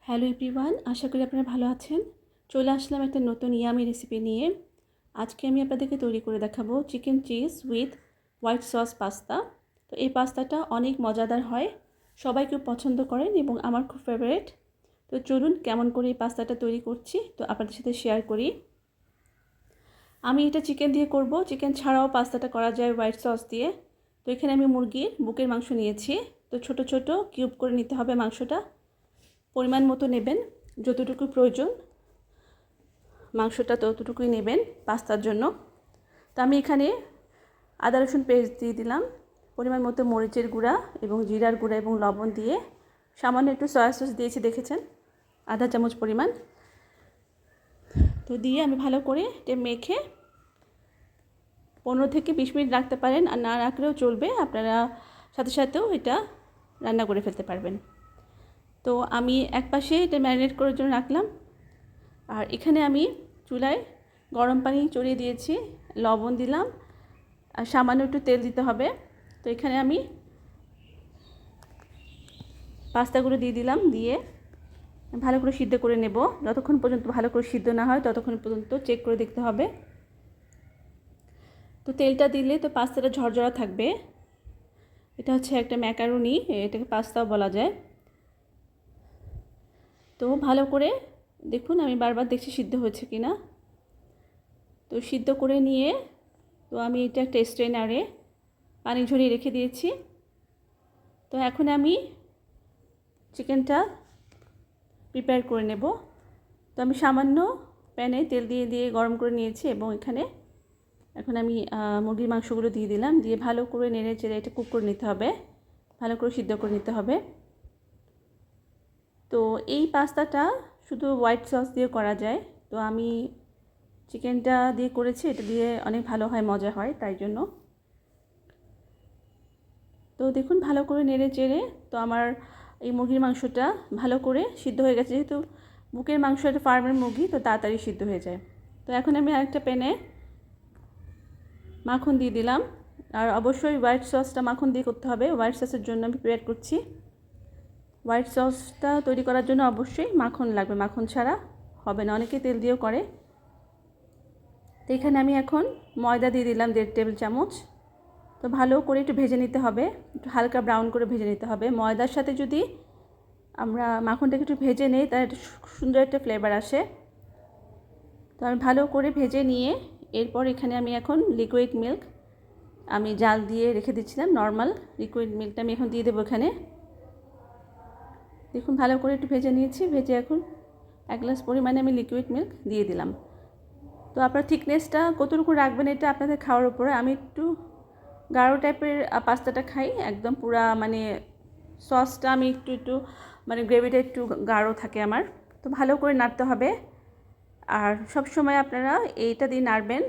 Hello everyone, আশা করি আপনারা ভালো আছেন। চলে আসলাম একটা নতুন ইয়ামি রেসিপি নিয়ে। আজকে আমি আপনাদেরকে তৈরি করে দেখাবো chicken cheese with white sauce pasta. তো এই পাস্তাটা অনেক মজাদার হয়, সবাই খুব পছন্দ করেন এবং আমার খুব ফেভারিট। তো চলুন কেমন করে এই পাস্তাটা তৈরি করছি তো আপনাদের সাথে শেয়ার করি। আমি এটা চিকেন দিয়ে করব, চিকেন ছাড়াও পাস্তাটা করা যায় হোয়াইট সস দিয়ে। তো এখানে আমি মুরগির বুকের মাংস নিয়েছি। তো ছোট ছোট কিউব করে নিতে হবে মাংসটা, পরিমাণ মতো নেবেন, যতটুকু প্রয়োজন মাংসটা ততটুকুই নেবেন পাস্তার জন্য। তো আমি এখানে আদা রসুন পেস্ট দিয়ে দিলাম, পরিমাণ মতো মরিচের গুঁড়া এবং জিরার গুঁড়া এবং লবণ দিয়ে, সামান্য একটু সয়া সস দিয়েছি দেখেছেন, আধা চামচ পরিমাণ। তো দিয়ে আমি ভালো করে এটা মেখে 15 থেকে 20 মিনিট রাখতে পারেন, আর না রাখলেও চলবে, আপনারা সাথে সাথেও এটা রান্না করে ফেলতে পারবেন। তো আমি একপাশে এটা ম্যারিনেট করার জন্য রাখলাম, আর এখানে আমি চুলায় গরম পানি চড়িয়ে দিয়েছি, লবণ দিলাম আর সামান্য একটু তেল দিতে হবে। তো এখানে আমি পাস্তাগুলো দিয়ে দিলাম, দিয়ে ভালো করে সিদ্ধ করে নেব। যতক্ষণ পর্যন্ত ভালো করে সিদ্ধ না হয় ততক্ষণ পর্যন্ত চেক করে দেখতে হবে। তো তেলটা দিলে তো পাস্তাটা ঝরঝরা থাকবে। এটা হচ্ছে একটা ম্যাকারোনি, এটাকে পাস্তাও বলা যায়। তো ভালো করে দেখুন, আমি বারবার দেখছি সিদ্ধ হয়েছে কি না। তো সিদ্ধ করে নিয়ে তো আমি এটা একটা স্ট্রেনারে পানি ঝরিয়ে রেখে দিয়েছি। তো এখন আমি চিকেনটা প্রিপেয়ার করে নেব। তো আমি সামান্য প্যানে তেল দিয়ে গরম করে নিয়েছি এবং এখন আমি মুরগির মাংসগুলো দিয়ে দিলাম, দিয়ে ভালো করে নেড়ে চেড়ে এটা কুক করে নিতে হবে, ভালো করে সিদ্ধ করে নিতে হবে। তো এই পাস্তাটা শুধু হোয়াইট সস দিয়ে করা যায়, তো আমি চিকেনটা দিয়ে করেছি, এটা দিয়ে অনেক ভালো হয়, মজা হয়, তাই জন্য। তো দেখুন ভালো করে নেড়ে চেড়ে তো আমার এই মুরগির মাংসটা ভালো করে সিদ্ধ হয়ে গেছে, যেহেতু বুকের মাংস একটা ফার্মের মুরগি, তো তাড়াতাড়ি সিদ্ধ হয়ে যায়। তো এখন আমি আরেকটা প্যানে মাখন দিয়ে দিলাম, আর অবশ্যই হোয়াইট সসটা মাখন দিয়ে করতে হবে, হোয়াইট সসের জন্য আমি প্রিপেয়ার করছি। হোয়াইট সসটা তৈরি করার জন্য অবশ্যই মাখন লাগবে, মাখন ছাড়া হবে না, অনেকে তেল দিয়েও করে। তো এখানে আমি এখন ময়দা দিয়ে দিলাম 1.5 টেবিল চামচ। তো ভালো করে একটু ভেজে নিতে হবে, একটু হালকা ব্রাউন করে ভেজে নিতে হবে। ময়দার সাথে যদি আমরা মাখনটাকে একটু ভেজে নিই তাহলে একটু সুন্দর একটা ফ্লেভার আসে। তো আমি ভালো করে ভেজে নিয়ে এরপর এখানে আমি এখন লিকুইড মিল্ক আমি জাল দিয়ে রেখে দিচ্ছিলাম, নর্মাল লিকুইড মিল্কটা আমি এখন দিয়ে দেবো এখানে। দেখুন ভালো করে একটু ভেজে নিয়েছি, ভেজে এখন 1 গ্লাস পরিমাণে আমি লিকুইড মিল্ক দিয়ে দিলাম। তো আপনার থিকনেসটা কতটুকু রাখবেন এটা আপনাদের খাওয়ার উপরে। আমি একটু গাঢ় টাইপের পাস্তাটা খাই, একদম পুরা মানে সসটা আমি একটু মানে গ্রেভিটা একটু গাঢ় থাকে আমার। তো ভালো করে নাড়তে হবে, আর সব সময় আপনারা এইটা দিয়ে নাড়বেন,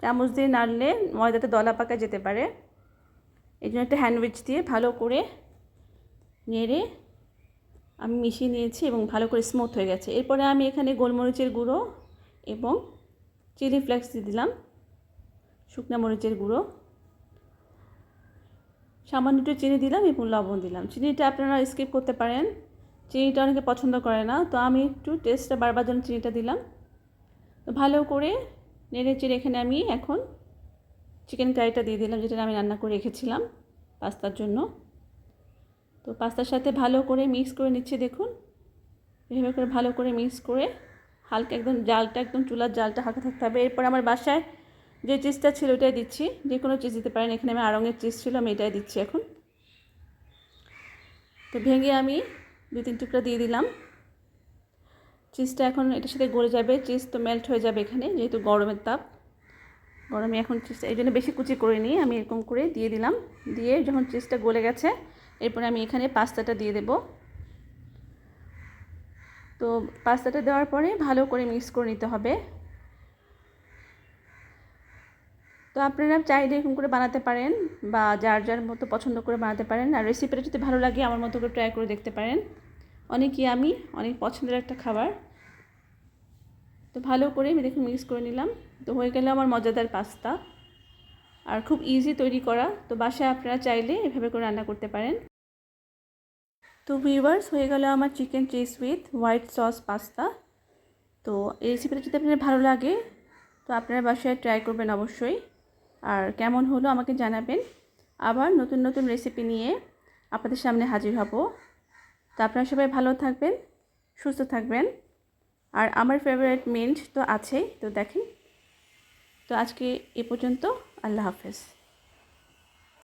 চামচ দিয়ে নাড়লে ময়দাটা দলা পাকা যেতে পারে। এই জন্য একটা হ্যান্ডউইচ দিয়ে ভালো করে নেড়ে আমি মিশিয়ে নিয়েছি এবং ভালো করে স্মুথ হয়ে গেছে। এরপরে আমি এখানে গোলমরিচের গুঁড়ো এবং চিলি ফ্লেক্স দিয়ে দিলাম, শুকনো মরিচের গুঁড়ো, সামান্য একটু চিনি দিলাম এবং লবণ দিলাম। চিনিটা আপনারা স্কিপ করতে পারেন, চিনিটা অনেকে পছন্দ করে না, তো আমি একটু টেস্টটা বারবার জন্য চিনিটা দিলাম। তো ভালো করে নেড়ে চেড়ে এখানে আমি এখন চিকেন কারিটা দিয়ে দিলাম, যেটা আমি রান্না করে রেখেছিলাম পাস্তার জন্য। তো পাস্তার সাথে ভালো করে মিক্স করে নিচ্ছি, দেখুন এভাবে করে ভালো করে মিক্স করে হালকা একদম জালটা একদম চুলার জালটা হালকা থাকতে হবে। এরপর আমার বাসায় যে চিজটা ছিল ওটাই দিচ্ছি, যে কোনো চিজ দিতে পারেন, এখানে আমি আড়ঙের চিজ ছিল, আমি এটাই দিচ্ছি এখন। তো ভেঙে আমি 2-3 টুকরা দিয়ে দিলাম। চিজটা এখন এটার সাথে গলে যাবে, চিজ তো মেল্ট হয়ে যাবে এখানে, যেহেতু গরমের তাপ, গরমে এখন চিজটা এই জন্য বেশি কুচি করে নিয়ে আমি এরকম করে দিয়ে দিলাম। দিয়ে যখন চিজটা গলে গেছে এরপরে আমি এখানে পাস্তাটা দিয়ে দেব। তো পাস্তাটা দেওয়ার পরে ভালো করে মিক্স করে নিতে হবে। তো আপনারা চাইলে এরকম করে বানাতে পারেন বা যার যার মতো পছন্দ করে বানাতে পারেন, আর রেসিপিটা যদি ভালো লাগে আমার মতো করে ট্রাই করে দেখতে পারেন। অনেকই আমি অনেক পছন্দের একটা খাবার। তো ভালো করে আমি দেখুন মিক্স করে নিলাম। তো হয়ে গেল আমার মজাদার পাস্তা, আর খুব ইজি তৈরি করা। তো বাসায় আপনারা চাইলে এভাবে করে রান্না করতে পারেন। তো ভিউয়ার্স, হয়ে গেল আমার chicken cheese with white sauce pasta. তো এই রেসিপিটা যদি আপনাদের ভালো লাগে তো আপনারা বাসায় ট্রাই করবেন অবশ্যই, আর কেমন হলো আমাকে জানাবেন। আবার নতুন নতুন রেসিপি নিয়ে আপনাদের সামনে হাজির হব। তো আপনারা সবাই ভালো থাকবেন, সুস্থ থাকবেন। আর আমার ফেভারিট মিন্ট তো আছেই, তো দেখেন। তো আজকে এ পর্যন্ত, আল্লাহ হাফেজ।